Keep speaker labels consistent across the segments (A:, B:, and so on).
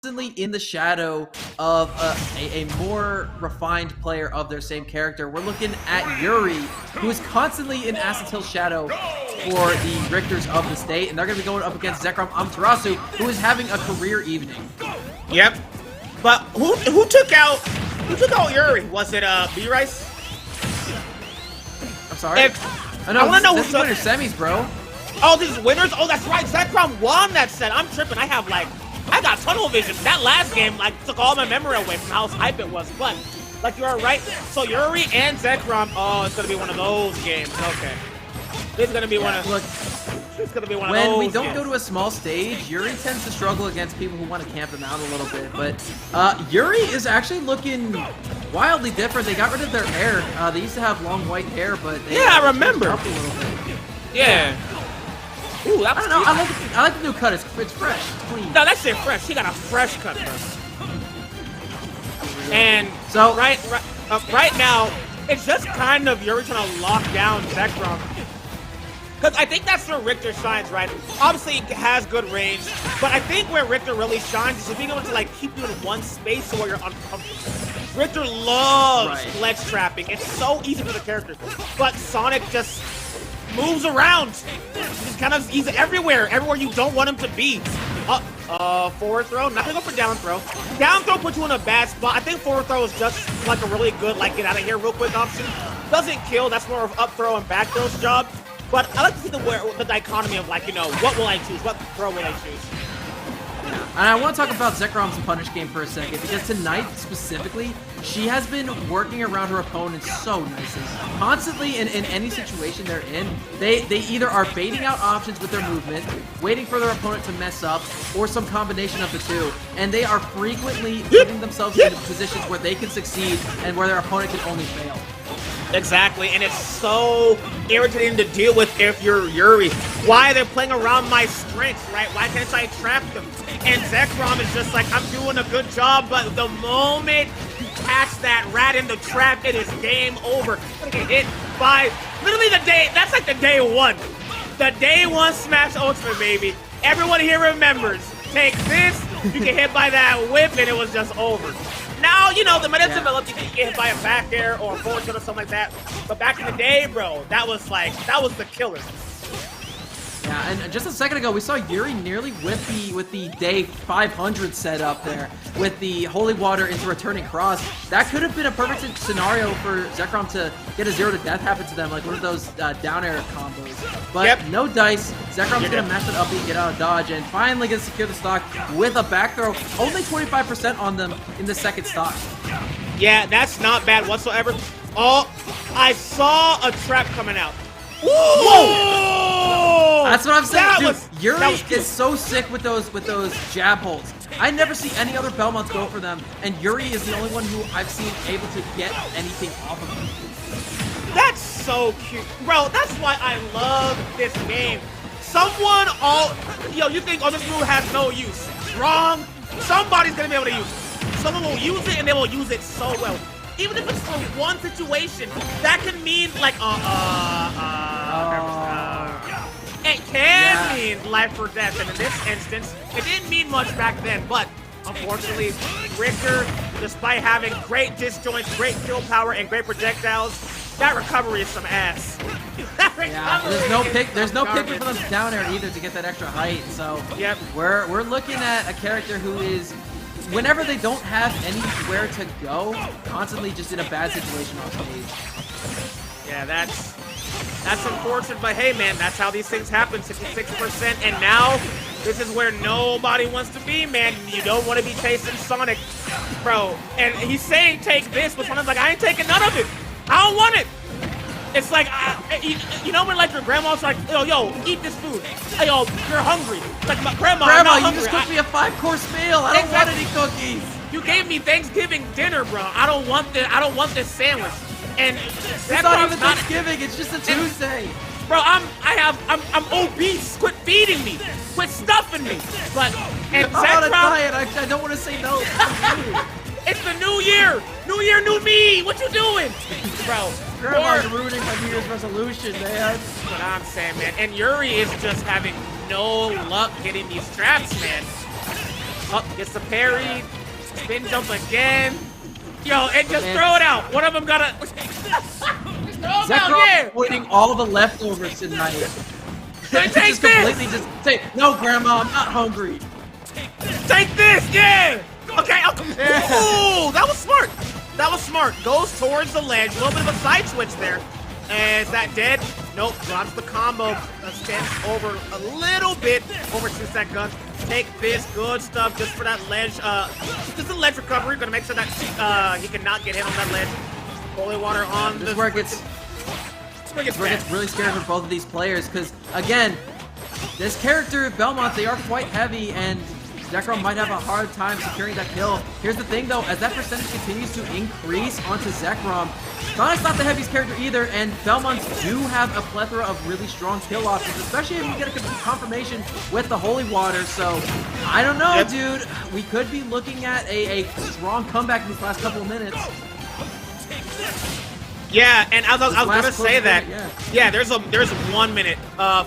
A: constantly in the shadow of a more refined player of their same character. We're looking at Yuri, who is constantly in Acetil's shadow for the Richters of the state, and they're going to be going up against ZekromAmaterasu, who is having a career evening.
B: Yep. But who took out Yuri? Was it B-Rice?
A: I'm sorry.
B: I want to know
A: who's winner semis, bro.
B: Oh, these winners? Oh, that's right. Zekrom won that set. I'm tripping. I got tunnel vision. That last game took all my memory away from how hype it was. But you are right. So Yuri and Zekrom. Oh, it's gonna be one of those games. Okay. This is gonna be one of. Look. It's gonna be one of those.
A: When we don't go to a small stage, Yuri tends to struggle against people who want to camp them out a little bit. But Yuri is actually looking wildly different. They got rid of their hair. They used to have long white hair, but they
B: I remember.
A: Up a little bit.
B: Yeah. Ooh, that was
A: I don't know. I like the new cut. It's fresh, it's clean.
B: No, that shit fresh. He got a fresh cut, bro. And
A: so
B: right now, it's just kind of Yuri trying to lock down Zekrom. Because I think that's where Richter shines, right? Obviously, he has good range, but I think where Richter really shines is being able to keep you in one space so where you're uncomfortable. Richter loves ledge trapping. It's so easy for the characters, but Sonic just moves around. He's everywhere you don't want him to be. Forward throw, not gonna go for down throw. Down throw puts you in a bad spot. I think forward throw is just a really good get out of here real quick option. Doesn't kill. That's more of up throw and back throw's job. But I like to see the dichotomy of what will I choose? What throw will I choose?
A: And I want to talk about Zekrom's punish game for a second, because tonight, specifically, she has been working around her opponents so nicely. Constantly, in any situation they're in, they either are baiting out options with their movement, waiting for their opponent to mess up, or some combination of the two. And they are frequently putting themselves in positions where they can succeed and where their opponent can only fail.
B: Exactly, and it's so irritating to deal with if you're Yuri. Why they're playing around my strengths, right? Why can't I trap them? And Zekrom is just I'm doing a good job, but the moment you catch that rat in the trap, it is game over. Gonna get hit by literally the day one. The day one Smash Ultimate, baby. Everyone here remembers. Take this, you get hit by that whip, and it was just over. Now, the meta developed, you can get hit by a back air or a forward tilt or something like that. But back in the day, bro, that was the killer.
A: Yeah, and just a second ago, we saw Yuri nearly with the day 500 set up there, with the Holy Water into returning cross. That could have been a perfect scenario for Zekrom to get a 0 to death happen to them, like one of those down air combos. But no dice. Zekrom's gonna mess it up and get out of dodge, and finally gonna secure the stock with a back throw. Only 25% on them in the second stock.
B: Yeah, that's not bad whatsoever. Oh, I saw a trap coming out. Whoa!
A: That's what I'm saying, dude. Yuri is so sick with those jab holds. I never see any other Belmonts go for them, and Yuri is the only one who I've seen able to get anything off of him.
B: That's so cute, bro. That's why I love this game. You think, this move has no use? Wrong. Somebody's gonna be able to use it. Someone will use it, and they will use it so well. Even if it's for one situation, that can mean it can mean life or death. And in this instance, it didn't mean much back then. But unfortunately, Richter, despite having great disjoints, great kill power, and great projectiles, that recovery is some ass.
A: There's no pick for them down air either to get that extra height. So we're looking at a character who is, whenever they don't have anywhere to go, constantly just in a bad situation on stage.
B: Yeah, that's unfortunate, but hey, man, that's how these things happen. 66%, and now this is where nobody wants to be, man. You don't want to be chasing Sonic, bro. And he's saying take this, but Sonic's I ain't taking none of it. I don't want it. It's when your grandma's yo, eat this food. Hey, yo, you're hungry. Grandma, I'm not hungry.
A: You just cooked me a 5-course meal. I don't want any cookies.
B: You gave me Thanksgiving dinner, bro. I don't want this sandwich. And
A: it's not even Thanksgiving. It's just a Tuesday.
B: Bro, I'm obese. Quit feeding me. Quit stuffing me. I'm
A: on a diet. I don't want to say no.
B: It's the new year. New year, new me. What you doing, bro?
A: Grandma's ruining my New Year's resolution, man.
B: That's what I'm saying, man. And Yuri is just having no luck getting these traps, man. Oh, gets the parry. Spin jump again. Yo, and just throw it out. One of them gotta...
A: Zekrom avoiding all the leftovers tonight.
B: Take
A: just
B: this!
A: completely just say, no, Grandma, I'm not hungry.
B: Take this, yeah! Okay, ooh, that was smart. That was smart. Goes towards the ledge. A little bit of a side switch there. And is that dead? Nope, drops the combo. Stands over a little bit, over 2 seconds. Take this, good stuff, just for that ledge. Just a ledge recovery. Gonna make sure that he cannot get hit on that ledge. Holy water on
A: this is where it gets really scary for both of these players, because again, this character, Belmont, they are quite heavy, and Zekrom might have a hard time securing that kill. Here's the thing though, as that percentage continues to increase onto Zekrom, Sonic's not the heaviest character either, and Belmonts do have a plethora of really strong kill options, especially if you get a complete confirmation with the Holy Water. So, I don't know, dude. We could be looking at a strong comeback in these last couple of minutes.
B: Yeah, and I was gonna say that. Yeah, there's 1 minute.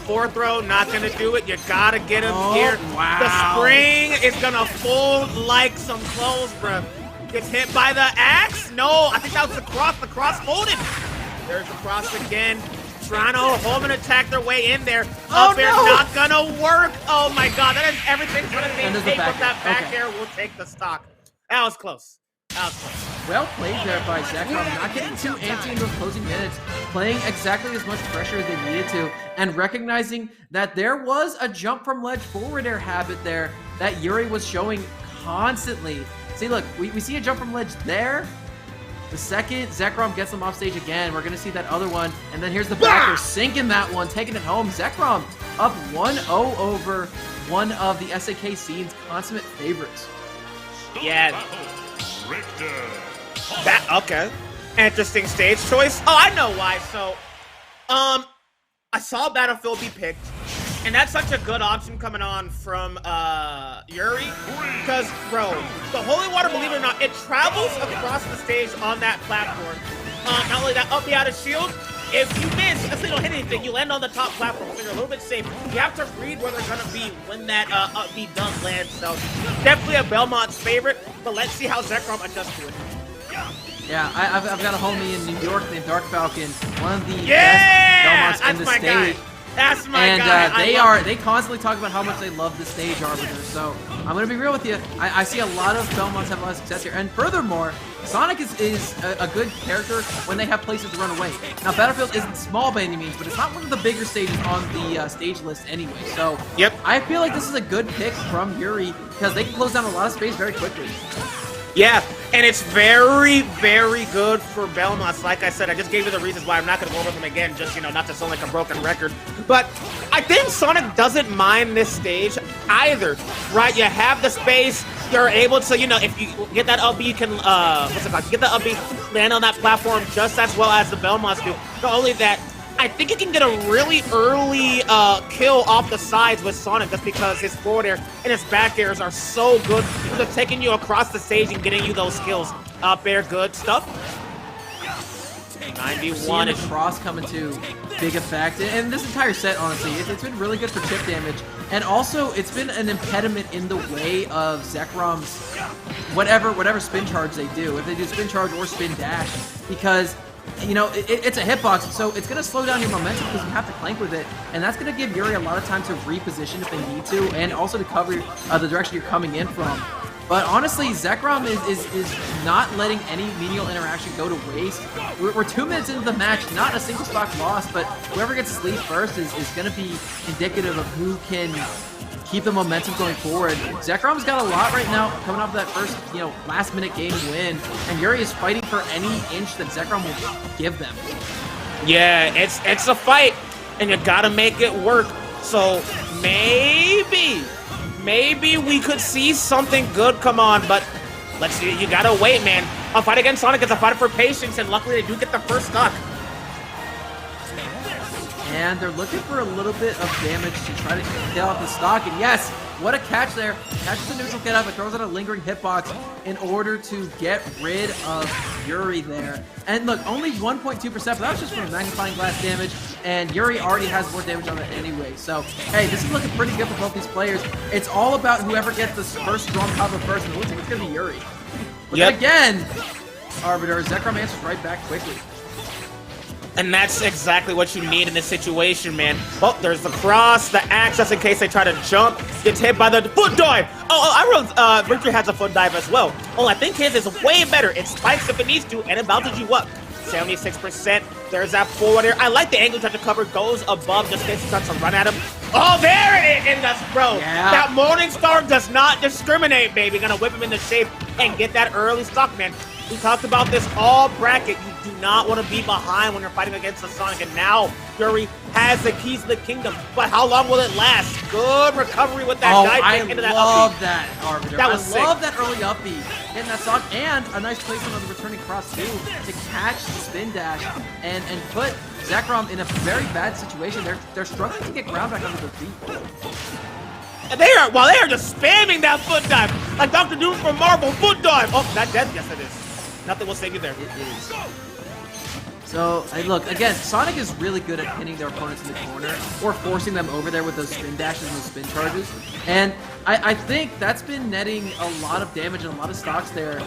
B: Fourth throw, not gonna do it. You gotta get him here.
A: Wow.
B: The spring is gonna fold like some clothes, bro. Gets hit by the axe. No, I think that was the cross. The cross folded. There's the cross again. Trying to home and attack their way in there. Up there, not gonna work. Oh my god, that is everything for the main take with that back air. We'll take the stock. That was close.
A: Well played there by Zekrom, not getting too antsy in those closing minutes, playing exactly as much pressure as they needed to, and recognizing that there was a jump from ledge forward air habit there that Yuri was showing constantly. See, look, we see a jump from ledge there. The second Zekrom gets them off stage again, we're going to see that other one, and then here's the backer sinking that one, taking it home. Zekrom up 1-0 over one of the SAK scene's consummate favorites.
B: Yeah. Okay. Interesting stage choice. Oh, I know why. So, I saw Battlefield be picked, and that's such a good option coming on from Yuri, because bro, the Holy Water, believe it or not, it travels across the stage on that platform. Not only that, up the outer shield. If you miss, if they don't hit anything, you land on the top platform, so you're a little bit safe. You have to read where they're gonna be when that upbeat dunk lands. So definitely a Belmont's favorite, but let's see how Zekrom adjusts to it.
A: Yeah, I've got a homie in New York named Dark Falcon, one of the best Belmonts in the stage.
B: That's my guy.
A: And they constantly talk about how much they love the stage arbiter. So I'm gonna be real with you. I see a lot of Belmonts have a lot of success here. And furthermore, Sonic is a good character when they have places to run away. Now Battlefield isn't small by any means, but it's not one of the bigger stages on the stage list anyway. So I feel like this is a good pick from Yuri because they can close down a lot of space very quickly.
B: Yeah, and it's very, very good for Belmonts. Like I said, I just gave you the reasons why. I'm not going to go over them again, just, not to sound like a broken record. But I think Sonic doesn't mind this stage either, right? You have the space. You're able to, if you get that up, you can, get the upbeat, land on that platform just as well as the Belmonts do. Not only that, I think you can get a really early kill off the sides with Sonic just because his forward air and his back airs are so good. They're taking you across the stage and getting you those skills. Up air, good stuff. 91
A: is cross coming to big effect, and this entire set, honestly, it's been really good for chip damage, and also it's been an impediment in the way of Zekrom's whatever spin charge they do, if they do spin charge or spin dash, because it's a hitbox, so it's going to slow down your momentum because you have to clank with it, and that's going to give Yuri a lot of time to reposition if they need to, and also to cover the direction you're coming in from. But honestly, Zekrom is not letting any menial interaction go to waste. We're 2 minutes into the match, not a single stock loss, but whoever gets to lead first is going to be indicative of who can keep the momentum going forward. Zekrom's got a lot right now coming off that first, last-minute game win, and Yuri is fighting for any inch that Zekrom will give them.
B: Yeah, it's a fight, and you gotta make it work. So maybe we could see something good come on, but let's see. You gotta wait, man. A fight against Sonic is a fight for patience, and luckily they do get the first stock.
A: And they're looking for a little bit of damage to try to kill off the stock. And yes, what a catch there. Catches the neutral get up and throws out a lingering hitbox in order to get rid of Yuri there. And look, only 1.2%, but that was just from magnifying glass damage. and Yuri already has more damage on it anyway. So, hey, this is looking pretty good for both these players. It's all about whoever gets this first strong combo first, and it looks like it's going to be Yuri. But then again, Arbiter, Zekrom answers right back quickly.
B: And that's exactly what you need in this situation, man. Well, there's the cross, the axe, just in case they try to jump. Gets hit by the foot dive. I wrote Richter has a foot dive as well. Oh, I think his is way better. It spikes if it needs to, and it bounces you up. 76%. There's that forward air. I like the angle trying to cover, goes above just in case he starts to run at him. Oh, there it is! And that's, bro, that Morningstar does not discriminate, baby. Gonna whip him into shape and get that early stock, man. We talked about this all bracket. You do not want to be behind when you're fighting against the Sonic, and now Yuri has the keys to the kingdom. But how long will it last? Good recovery with that dive into that
A: love that, Arbiter.
B: That was sick.
A: I love that early up B. Getting that stock, and a nice placement on the returning cross, too, to catch the spin dash and put Zekrom in a very bad situation. They're struggling to get ground back under their feet.
B: And they are just spamming that foot dive. Like Dr. Doom from Marvel, foot dive. Oh, that dead? Yes, it is. Nothing will save you there.
A: It is. So, look, again, Sonic is really good at pinning their opponents in the corner or forcing them over there with those spin dashes and those spin charges. And I think that's been netting a lot of damage and a lot of stocks there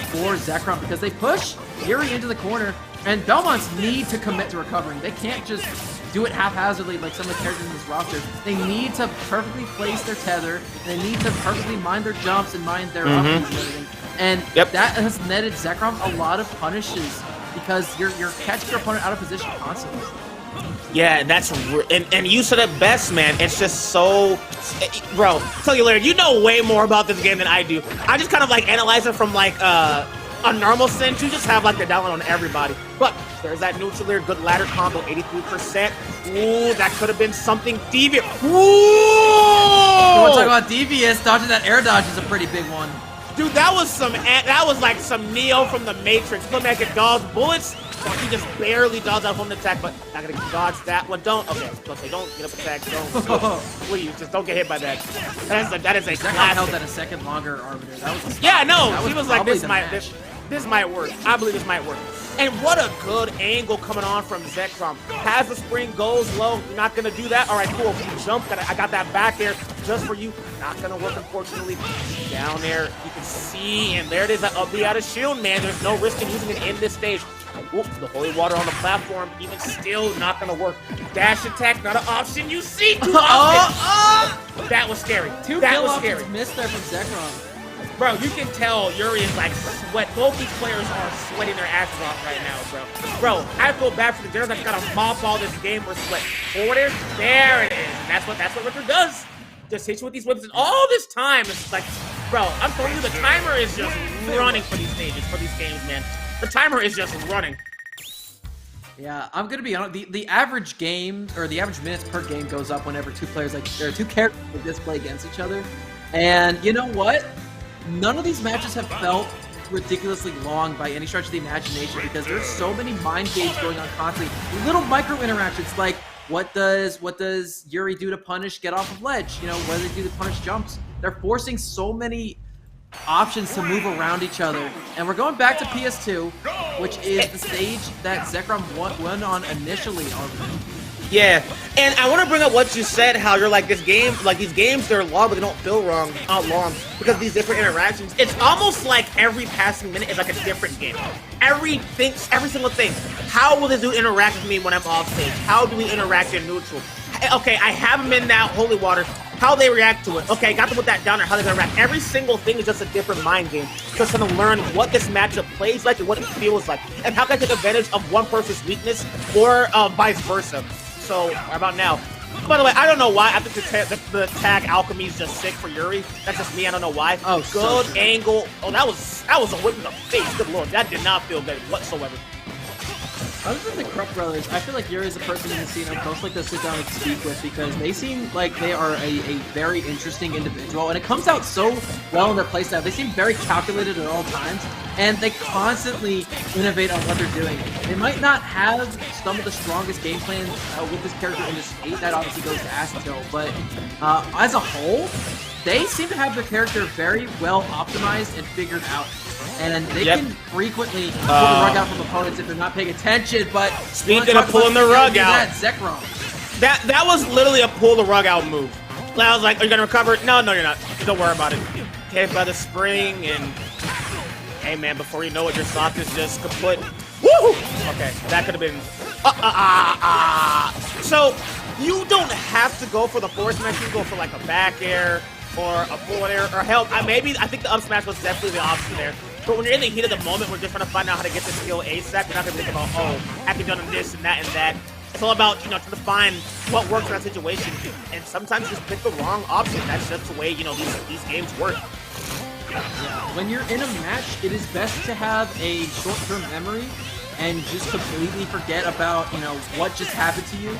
A: for Zekrom because they push Yuri into the corner, and Belmonts need to commit to recovering. They can't just do it haphazardly like some of the characters in this roster. They need to perfectly place their tether. They need to perfectly mind their jumps and mind their up and everything. And that has netted Zekrom a lot of punishes because you're catching your opponent out of position constantly.
B: Yeah, and you said it best, man. It's just so, bro. Tell you later. You know way more about this game than I do. I just kind of like analyze it from like a normal sense. You just have like the download on everybody. But there's that neutral air, good ladder combo, 83%. Ooh, that could have been something devious. Ooh!
A: You want to talk about devious? Dodging that air dodge is a pretty big one.
B: Dude, that was like some Neo from the Matrix. Look like it dodge bullets. He just barely dodged that home attack, but not gonna dodge that one. Don't get up attack. Don't please, just don't get hit by that. That is a classic.
A: Held that a second longer, Arbiter. That was
B: he was like, this might work. I believe this might work. And what a good angle coming on from Zekrom. Has the spring, goes low. You're not going to do that? All right, cool. If you jump, I got that back there just for you. Not going to work, unfortunately. Down there, you can see, and there it is. Up the out of shield, man. There's no risk in using it in this stage. Whoop, the holy water on the platform, even still not going to work. Dash attack, not an option. You see, that was scary. That was scary.
A: Missed there from Zekrom.
B: Bro, you can tell Yuri is like sweat. Both these players are sweating their asses off right now, bro. Bro, I feel bad for the general that's got to mop all this game for sweat. Forward air, there it is. And that's what Richter does. Just hits you with these whips. And all this time, it's like, bro, I'm telling you, the timer is just running for these stages, for these games, man. The timer is just running.
A: Yeah, I'm gonna be honest. The average game or the average minutes per game goes up whenever two characters display against each other. And you know what? None of these matches have felt ridiculously long by any stretch of the imagination because there's so many mind games going on constantly. Little micro interactions like what does Yuri do to punish get off of ledge? You know, what do they do to punish jumps? They're forcing so many options to move around each other. And we're going back to PS2, which is the stage that Zekrom won on initially already.
B: Yeah, and I want to bring up what you said, how you're like, these games, they're long, but they don't feel long because of these different interactions. It's almost like every passing minute is like a different game. Every single thing. How will this dude interact with me when I'm off stage? How do we interact in neutral? Okay, I have him in that holy water. How they react to it. Okay, got to put that down there, how they're gonna react. Every single thing is just a different mind game. Just trying to learn what this matchup plays like and what it feels like. And how can I take advantage of one person's weakness or vice versa. So, how about now? By the way, I don't know why. I think the tag alchemy is just sick for Yuri. That's just me. I don't know why. Oh, good so angle. Oh, that was a whip in the face. Good lord, that did not feel good whatsoever.
A: Other than the Krupp brothers, I feel like Yuri is a person in the scene I'd most like to sit down and speak with because they seem like they are a very interesting individual, and it comes out so well in their playstyle. They seem very calculated at all times, and they constantly innovate on what they're doing. They might not have some of the strongest game plans with this character in this state. That obviously goes to Aston, but as a whole, they seem to have their character very well optimized and figured out. And they can frequently pull the rug out from opponents if they're not paying attention, but...
B: Speaking of pulling the rug out...
A: Zekrom.
B: That was literally a pull the rug out move. I was like, are you gonna recover? No, you're not. Don't worry about it. Hit by the spring, and... Hey, man, before you know it, your stock is just kaput. Woo! Okay, that could have been... So, you don't have to go for the forward smash. You can go for, like, a back air or a forward air, or hell, I think the up smash was definitely the option there. But when you're in the heat of the moment, we're just trying to find out how to get the skill ASAP. You're not going to think about, oh, I can do this and that and that. It's all about, trying to find what works in that situation. And sometimes just pick the wrong option. That's just the way, these games work.
A: When you're in a match, it is best to have a short-term memory and just completely forget about, what just happened to you.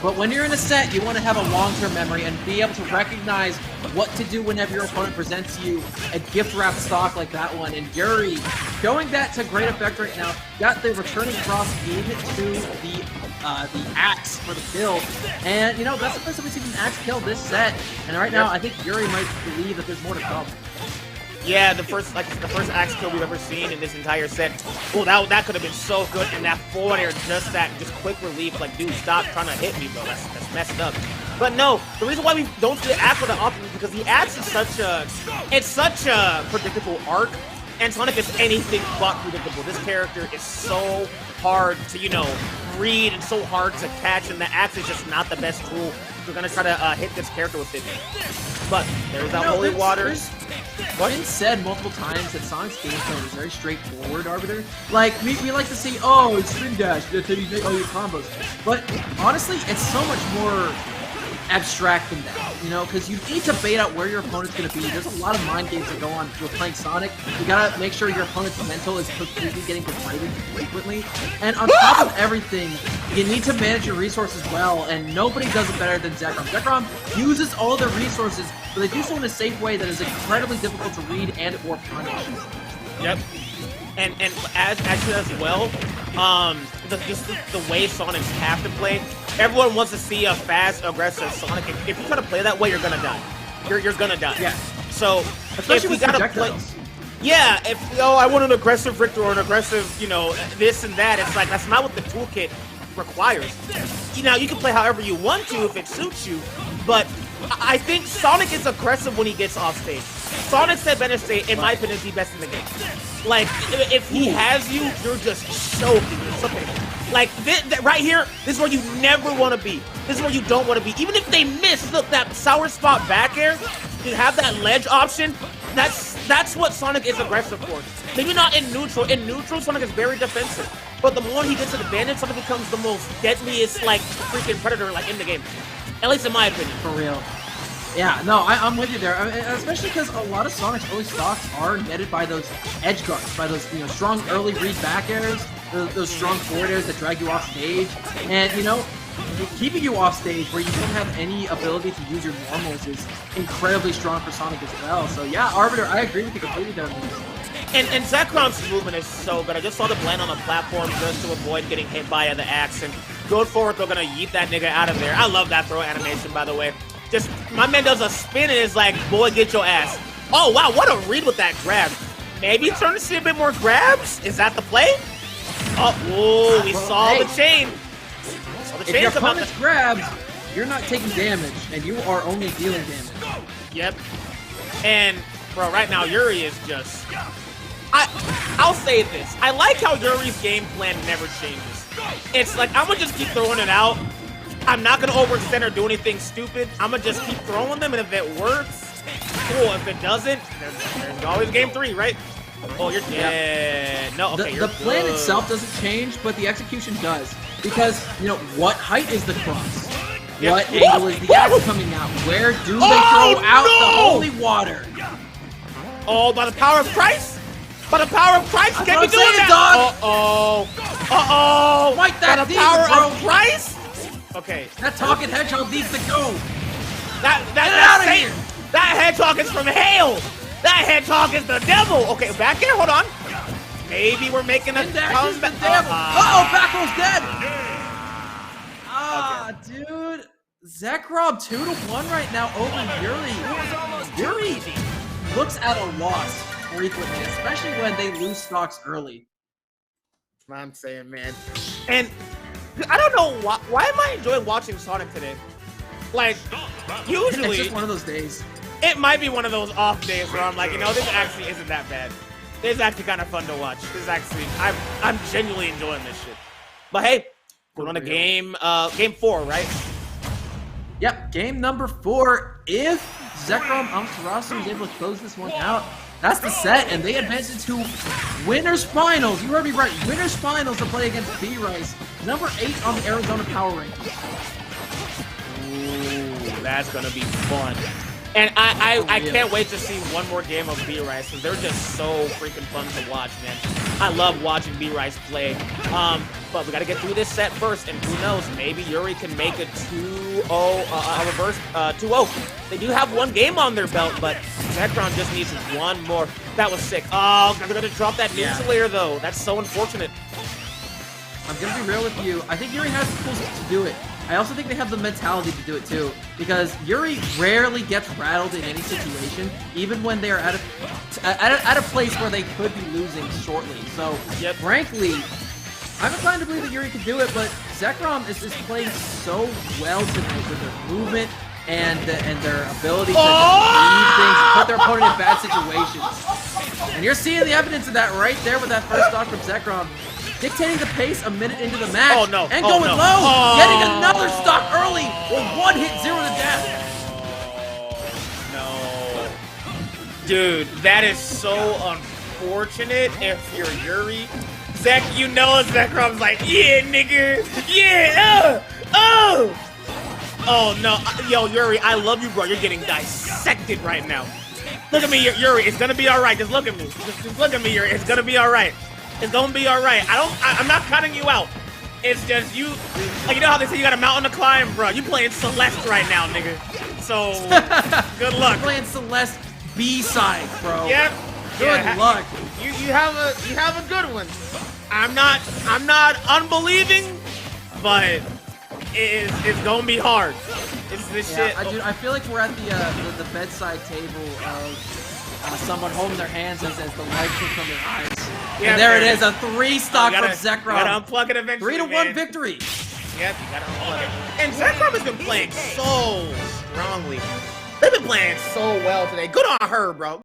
A: But when you're in a set, you want to have a long-term memory and be able to recognize what to do whenever your opponent presents you a gift-wrapped stock like that one. And Yuri, showing that to great effect right now, got the returning cross into the axe for the kill. And, that's the first time we've seen an axe kill this set. And right now, I think Yuri might believe that there's more to come.
B: Yeah, the first axe kill we've ever seen in this entire set. Oh, that could have been so good. And that forward air, just quick relief. Like, dude, stop trying to hit me, bro. That's messed up. But no, the reason why we don't see the axe that often is because the axe is such a predictable arc, and Sonic is anything but predictable. This character is so hard to, read and so hard to catch, and the axe is just not the best tool. We're gonna try to hit this character with it. But there's that holy water.
A: It's been said multiple times that Sonic's gameplay is very straightforward, Arbiter. Like, we like to see, oh, it's string dash, that's how you make all your combos. But honestly, it's so much more abstract than that, because you need to bait out where your opponent's going to be. There's a lot of mind games that go on with playing Sonic. You gotta make sure your opponent's mental is completely getting depleted frequently. And on top of everything, you need to manage your resources well, and nobody does it better than Zekrom. Zekrom uses all their resources, but they do so in a safe way that is incredibly difficult to read and or punish.
B: Yep. And as well, the way Sonics have to play, everyone wants to see a fast, aggressive Sonic. If you try to play that way, you're gonna die. You're gonna die.
A: Yeah.
B: So
A: especially
B: if we
A: with
B: gotta
A: projectiles.
B: play, yeah. If I want an aggressive Richter or an aggressive, this and that. It's like that's not what the toolkit requires. You can play however you want to if it suits you, but I think Sonic is aggressive when he gets off stage. Sonic's at better state, in my opinion, is the best in the game. Like, if he has you, you're just choking. You're something. Like, right here, this is where you never want to be. This is where you don't want to be. Even if they miss, look, that sour spot back air, you have that ledge option, that's what Sonic is aggressive for. Maybe not in neutral. In neutral, Sonic is very defensive. But the more he gets an advantage, Sonic becomes the most deadliest, like, freaking predator, like, in the game. At least in my opinion.
A: For real. Yeah, no, I'm with you there. I mean, especially because a lot of Sonic's early stocks are netted by those edge guards, by those strong early read back airs, those strong forward airs that drag you off stage, and keeping you off stage where you don't have any ability to use your normals is incredibly strong for Sonic as well. So yeah, Arbiter, I agree with you completely there.
B: And Zekrom's movement is so good. I just saw the blend on the platform just to avoid getting hit by the axe, and going forward, they're gonna yeet that nigga out of there. I love that throw animation, by the way. Just, my man does a spin and is like, boy, get your ass. Oh, wow, what a read with that grab. Maybe turn to see a bit more grabs? Is that the play? Oh, we saw the chain.
A: If your opponent grabs, you're not taking damage, and you are only dealing damage.
B: Yep. And, bro, right now, Yuri is just... I'll say this. I like how Yuri's game plan never changes. It's like, I'm gonna just keep throwing it out. I'm not going to overextend or do anything stupid. I'm going to just keep throwing them, and if it works, cool. If it doesn't, there's always game 3, right? Oh, you're dead. Yeah. No, okay,
A: the plan itself doesn't change, but the execution does. Because, what height is the cross? Yep. What angle is the axe coming out? Where do they throw out the holy water?
B: Oh, by the power of Christ? By the power of Christ? Can't be doing that! Uh-oh. Uh-oh.
A: Fight that
B: by the power of Christ? Okay.
A: That talking hedgehog needs to go.
B: Get out of here. That hedgehog is from hell. That hedgehog is the devil. Okay, back here. Hold on. Maybe we're making a comeback.
A: Uh-oh, back row's dead. Dude. Zekrom 2-1 right now over Yuri. Yuri looks at a loss frequently, especially when they lose stocks early.
B: That's what I'm saying, man. And I don't know why am I enjoying watching Sonic today? Like, usually
A: It's just one of those days.
B: it might be one of those off days where I'm like, you know, this actually isn't that bad. This is actually kind of fun to watch. This is actually, I'm genuinely enjoying this shit. But hey, we're on a game 4, right?
A: Yep, game number 4. If ZekromAmaterasu is able to close this one out, that's the set, and they advance into Winners Finals. You heard me right. Winners Finals to play against B-Rice, number 8 on the Arizona Power Rankings.
B: Ooh, that's gonna be fun. And I can't wait to see one more game of B-Rice, because they're just so freaking fun to watch, man. I love watching B-Rice play. But we gotta get through this set first, and who knows, maybe Yuri can make a 2-0, a reverse 2-0. They do have one game on their belt, but Zekrom just needs one more. That was sick. Oh, they're gonna drop that ninja layer, though. That's so unfortunate.
A: I'm gonna be real with you. I think Yuri has the tools to do it. I also think they have the mentality to do it too, because Yuri rarely gets rattled in any situation, even when they're at a place where they could be losing shortly. So, frankly, I'm inclined to believe that Yuri can do it, but Zekrom is playing so well tonight with their movement and their ability to just leave things, put their opponent in bad situations. And you're seeing the evidence of that right there with that first stock from Zekrom. Dictating the pace a minute into the match.
B: Oh, no.
A: And going
B: no.
A: low. Getting another stock early with 1 hit, 0 to death.
B: No. Dude, that is so unfortunate if you're Yuri. Zek, you know Zekrom's like, yeah, nigga. Yeah. Oh, no. Yo, Yuri, I love you, bro. You're getting dissected right now. Look at me, Yuri. It's going to be all right. Just look at me. Just look at me, Yuri. It's going to be all right. It's gonna be all right. I'm not cutting you out. It's just you, like, you know how they say you got a mountain to climb, bro. You playing Celeste right now, nigga. So good luck.
A: You're playing Celeste B-side, bro.
B: Yep.
A: Good luck.
B: You have a good one. I'm not unbelieving, but it's gonna be hard. It's this shit.
A: Dude, I feel like we're at the bedside table of someone holding their hands as the light comes from their eyes. Yeah, and there it is, a 3-stock from Zekrom.
B: Gotta unplug it eventually,
A: 3-1 victory.
B: Yep, you gotta unplug it. And Zekrom has been playing so strongly. They've been playing so well today. Good on her, bro.